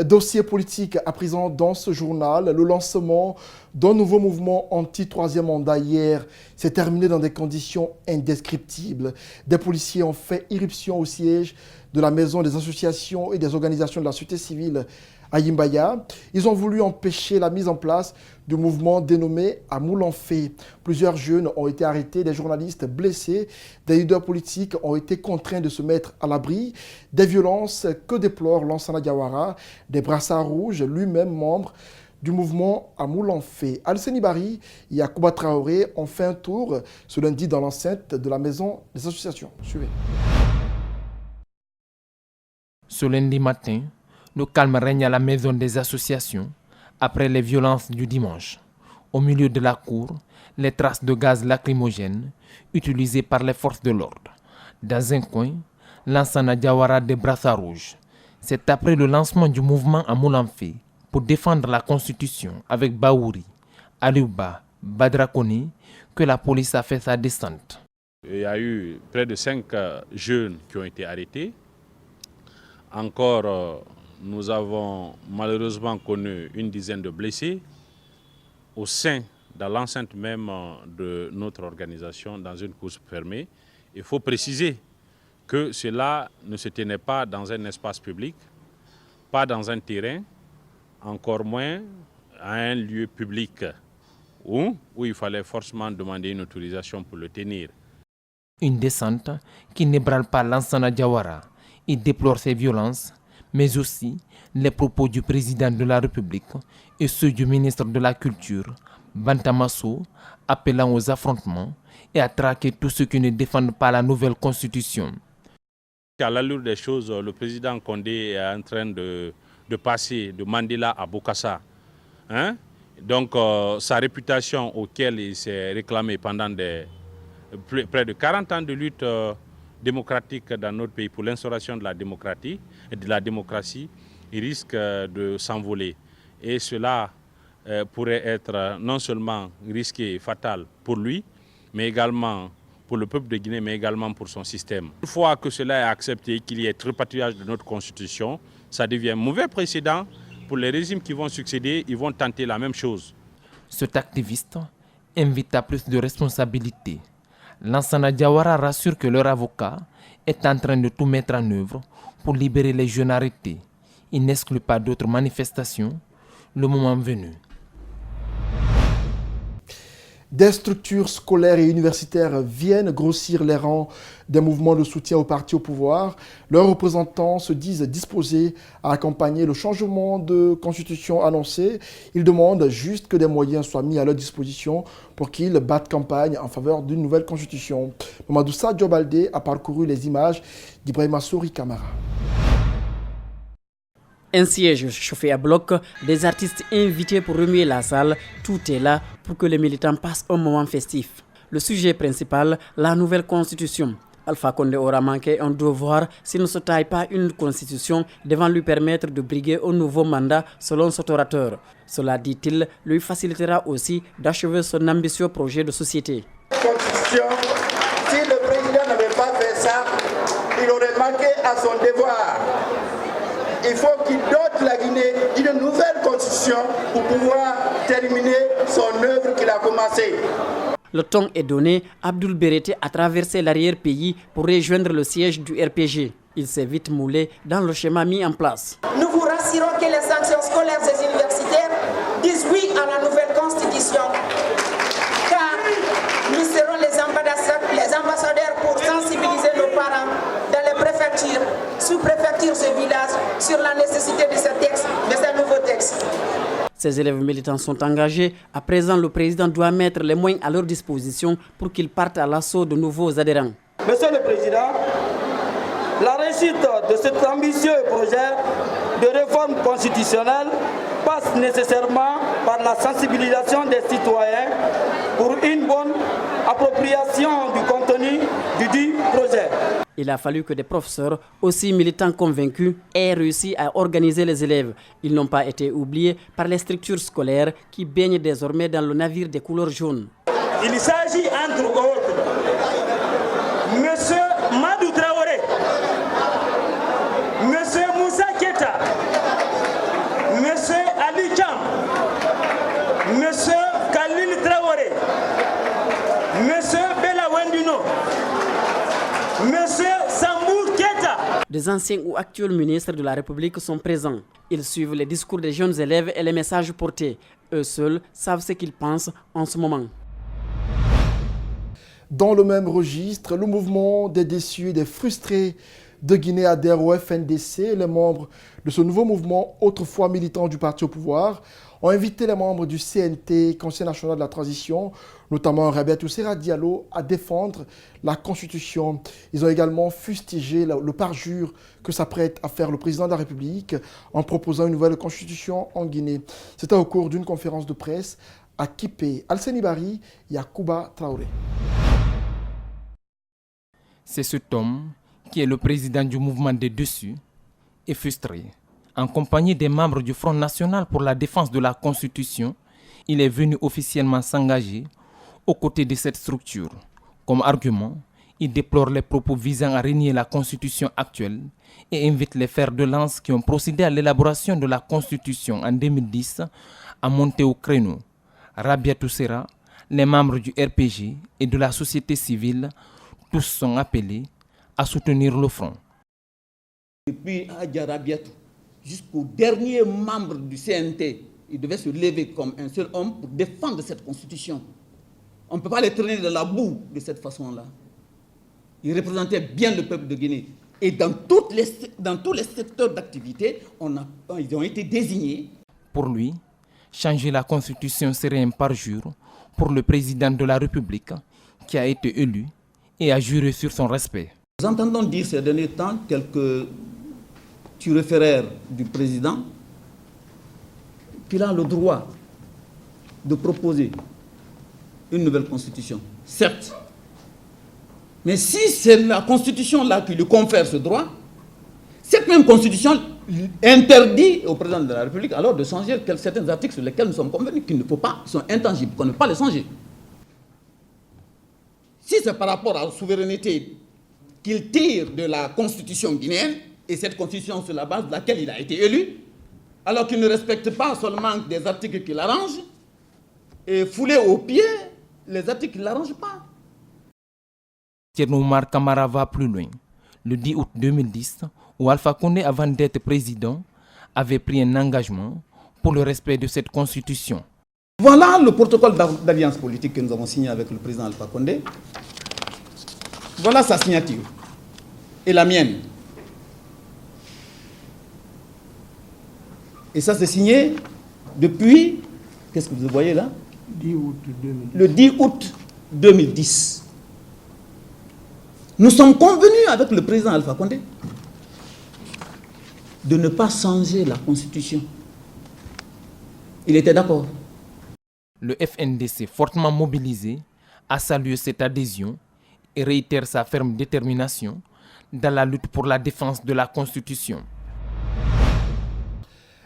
Dossier politique à présent dans ce journal. Le lancement d'un nouveau mouvement anti-troisième mandat hier s'est terminé dans des conditions indescriptibles. Des policiers ont fait irruption au siège de la maison des associations et des organisations de la société civile à Yimbaya. Ils ont voulu empêcher la mise en place du mouvement dénommé à Moulanfé. Plusieurs jeunes ont été arrêtés, des journalistes blessés, des leaders politiques ont été contraints de se mettre à l'abri. Des violences que déplore Lansana Diawara, des brassards rouges, lui-même membre du mouvement à Moulanfé. Alceni Bari et Yacouba Traoré ont fait un tour ce lundi dans l'enceinte de la maison des associations. Suivez. Ce lundi matin, le calme règne à la maison des associations après les violences du dimanche. Au milieu de la cour, les traces de gaz lacrymogène utilisées par les forces de l'ordre. Dans un coin, Lansana Diawara des brassards rouges. C'est après le lancement du mouvement à Moulanfé pour défendre la Constitution avec Baouri, Aliouba, Badrakoni que la police a fait sa descente. Il y a eu près de 5 jeunes qui ont été arrêtés. Encore, nous avons malheureusement connu une dizaine de blessés au sein, dans l'enceinte même de notre organisation, dans une course fermée. Il faut préciser que cela ne se tenait pas dans un espace public, pas dans un terrain, encore moins à un lieu public où il fallait forcément demander une autorisation pour le tenir. Une descente qui n'ébranle pas Lansana Diawara. Il déplore ces violences, mais aussi les propos du président de la République et ceux du ministre de la Culture, Bantamasso, appelant aux affrontements et à traquer tous ceux qui ne défendent pas la nouvelle constitution. À l'allure des choses, le président Condé est en train de passer de Mandela à Bokassa. Donc sa réputation auquel il s'est réclamé pendant près de 40 ans de lutte démocratique dans notre pays pour l'instauration de la démocratie, il risque de s'envoler. Et cela pourrait être non seulement risqué et fatal pour lui, mais également pour le peuple de Guinée, mais également pour son système. Une fois que cela est accepté, qu'il y ait tripatouillage de notre constitution, ça devient un mauvais précédent pour les régimes qui vont succéder, ils vont tenter la même chose. Cet activiste invite à plus de responsabilité. Lansana Diawara rassure que leur avocat est en train de tout mettre en œuvre pour libérer les jeunes arrêtés. Il n'exclut pas d'autres manifestations le moment venu. Des structures scolaires et universitaires viennent grossir les rangs des mouvements de soutien au parti au pouvoir. Leurs représentants se disent disposés à accompagner le changement de constitution annoncé. Ils demandent juste que des moyens soient mis à leur disposition pour qu'ils battent campagne en faveur d'une nouvelle constitution. Mamadou Sadio Baldé a parcouru les images d'Ibrahima Souri Kamara. Un siège chauffé à bloc, des artistes invités pour remuer la salle, tout est là pour que les militants passent un moment festif. Le sujet principal, la nouvelle constitution. Alpha Condé aura manqué un devoir s'il ne se taille pas une constitution devant lui permettre de briguer un nouveau mandat selon cet orateur. Cela, dit-il, lui facilitera aussi d'achever son ambitieux projet de société. Constitution, si le président n'avait pas fait ça, il aurait manqué à son devoir. Il faut qu'il dote la Guinée d'une nouvelle constitution pour pouvoir terminer son œuvre qu'il a commencée. Le ton est donné, Abdoul Berete a traversé l'arrière-pays pour rejoindre le siège du RPG. Il s'est vite moulé dans le schéma mis en place. Nous vous rassurons que les sanctions scolaires et universitaires disent oui à la nouvelle constitution. Car nous serons les ambassadeurs pour sensibiliser nos parents dans les préfectures, sous-préfectures et villages sur la nécessité de ce texte, de ce nouveau texte. Ces élèves militants sont engagés. À présent, le président doit mettre les moyens à leur disposition pour qu'ils partent à l'assaut de nouveaux adhérents. Monsieur le Président, la réussite de cet ambitieux projet de réforme constitutionnelle passe nécessairement par la sensibilisation des citoyens pour une bonne appropriation du contenu du dit projet. Il a fallu que des professeurs, aussi militants convaincus, aient réussi à organiser les élèves. Ils n'ont pas été oubliés par les structures scolaires qui baignent désormais dans le navire des couleurs jaunes. Il s'agit entre autres, Monsieur Madou Traoré, Monsieur Moussa Keta, des anciens ou actuels ministres de la République sont présents. Ils suivent les discours des jeunes élèves et les messages portés. Eux seuls savent ce qu'ils pensent en ce moment. Dans le même registre, le mouvement des déçus et des frustrés de Guinée adhère au FNDC. Les membres de ce nouveau mouvement, autrefois militants du parti au pouvoir, ont invité les membres du CNT, Conseil national de la transition, notamment Rabiatou Serra Diallo, à défendre la Constitution. Ils ont également fustigé le parjure que s'apprête à faire le président de la République en proposant une nouvelle Constitution en Guinée. C'était au cours d'une conférence de presse à Kipé. Alseni Bari, Yacouba Traoré. C'est cet homme qui est le président du mouvement des Dessus et frustré. En compagnie des membres du Front National pour la défense de la Constitution, il est venu officiellement s'engager aux côtés de cette structure. Comme argument, il déplore les propos visant à renier la Constitution actuelle et invite les fers de lance qui ont procédé à l'élaboration de la Constitution en 2010 à monter au créneau. Rabiatou Serra, les membres du RPG et de la société civile, tous sont appelés à soutenir le front. Depuis Hadja Rabiatou jusqu'au dernier membre du CNT, il devait se lever comme un seul homme pour défendre cette constitution. On ne peut pas les traîner de la boue de cette façon-là. Ils représentaient bien le peuple de Guinée. Et dans tous les secteurs d'activité, ils ont été désignés. Pour lui, changer la constitution serait un parjure pour le président de la République qui a été élu et a juré sur son respect. Nous entendons dire ces derniers temps quelques turiféraires du président qu'il a le droit de proposer une nouvelle constitution. Certes, mais si c'est la constitution-là qui lui confère ce droit, cette même constitution interdit au président de la République alors de changer certains articles sur lesquels nous sommes convenus qu'il ne faut pas, ils sont intangibles, qu'on ne peut pas les changer. Si c'est par rapport à la souveraineté qu'il tire de la constitution guinéenne, et cette constitution sur la base de laquelle il a été élu, alors qu'il ne respecte pas seulement des articles qui l'arrangent, et fouler aux pieds les articles qui ne l'arrangent pas. Thierno Oumar Kamara va plus loin. Le 10 août 2010, où Alpha Condé, avant d'être président, avait pris un engagement pour le respect de cette constitution. Voilà le protocole d'alliance politique que nous avons signé avec le président Alpha Condé. Voilà sa signature et la mienne. Et ça, c'est signé depuis, qu'est-ce que vous voyez là? 10 août 2010. Le 10 août 2010. Nous sommes convenus avec le président Alpha Condé de ne pas changer la constitution. Il était d'accord. Le FNDC, fortement mobilisé, a salué cette adhésion et réitère sa ferme détermination dans la lutte pour la défense de la Constitution.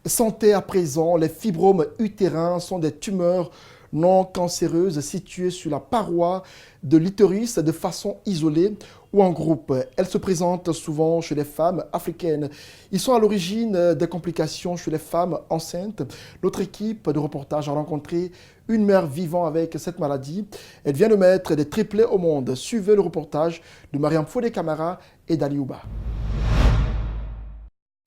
Santé à présent, les fibromes utérins sont des tumeurs non cancéreuses situées sur la paroi de l'utérus de façon isolée ou en groupe. Elles se présentent souvent chez les femmes africaines. Ils sont à l'origine des complications chez les femmes enceintes. Notre équipe de reportage a rencontré une mère vivant avec cette maladie. Elle vient de mettre des triplés au monde. Suivez le reportage de Mariam Fodé Camara et d'Ali Ouba.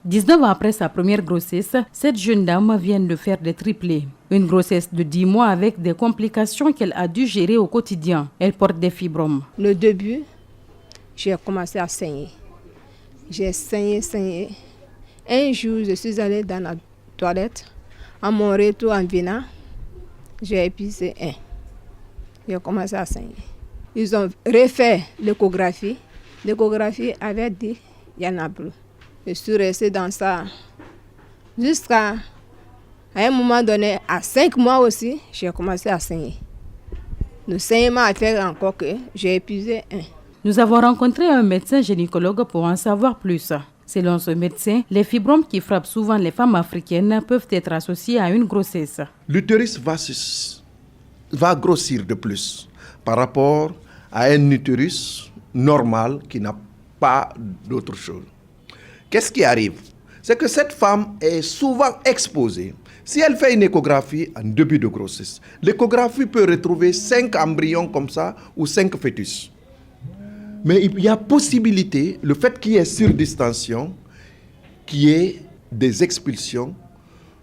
19 ans après sa première grossesse, cette jeune dame vient de faire des triplés. Une grossesse de 10 mois avec des complications qu'elle a dû gérer au quotidien. Elle porte des fibromes. Le début, j'ai commencé à saigner. J'ai saigné. Un jour, je suis allée dans la toilette. À mon retour en venant, j'ai épuisé un. J'ai commencé à saigner. Ils ont refait l'échographie. L'échographie avait dit qu'il n'y en a plus. Je suis restée dans ça jusqu'à un moment donné, à 5 mois aussi, j'ai commencé à saigner. Le saignement a fait encore que j'ai épuisé un. Nous avons rencontré un médecin gynécologue pour en savoir plus. Selon ce médecin, les fibromes qui frappent souvent les femmes africaines peuvent être associés à une grossesse. L'utérus va grossir de plus par rapport à un utérus normal qui n'a pas d'autre chose. Qu'est-ce qui arrive? C'est que cette femme est souvent exposée. Si elle fait une échographie en début de grossesse, l'échographie peut retrouver 5 embryons comme ça ou 5 fœtus. Mais il y a possibilité, le fait qu'il y ait surdistension, qu'il y ait des expulsions,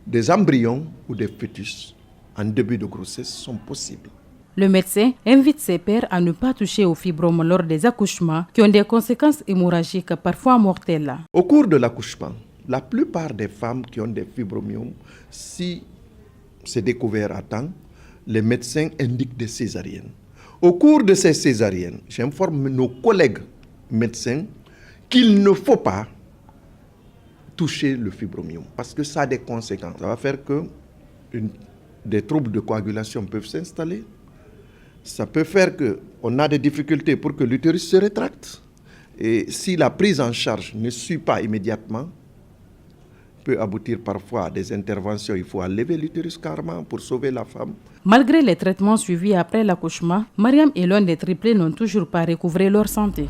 des embryons ou des fœtus en début de grossesse sont possibles. Le médecin invite ses pairs à ne pas toucher aux fibromes lors des accouchements qui ont des conséquences hémorragiques parfois mortelles. Au cours de l'accouchement, la plupart des femmes qui ont des fibromyoses, si c'est découvert à temps, les médecins indiquent des césariennes. Au cours de ces césariennes, j'informe nos collègues médecins qu'il ne faut pas toucher le fibromyome parce que ça a des conséquences. Ça va faire que des troubles de coagulation peuvent s'installer. Ça peut faire qu'on a des difficultés pour que l'utérus se rétracte. Et si la prise en charge ne suit pas immédiatement, peut aboutir parfois à des interventions. Il faut enlever l'utérus carrément pour sauver la femme. Malgré les traitements suivis après l'accouchement, Mariam et l'un des triplés n'ont toujours pas recouvré leur santé.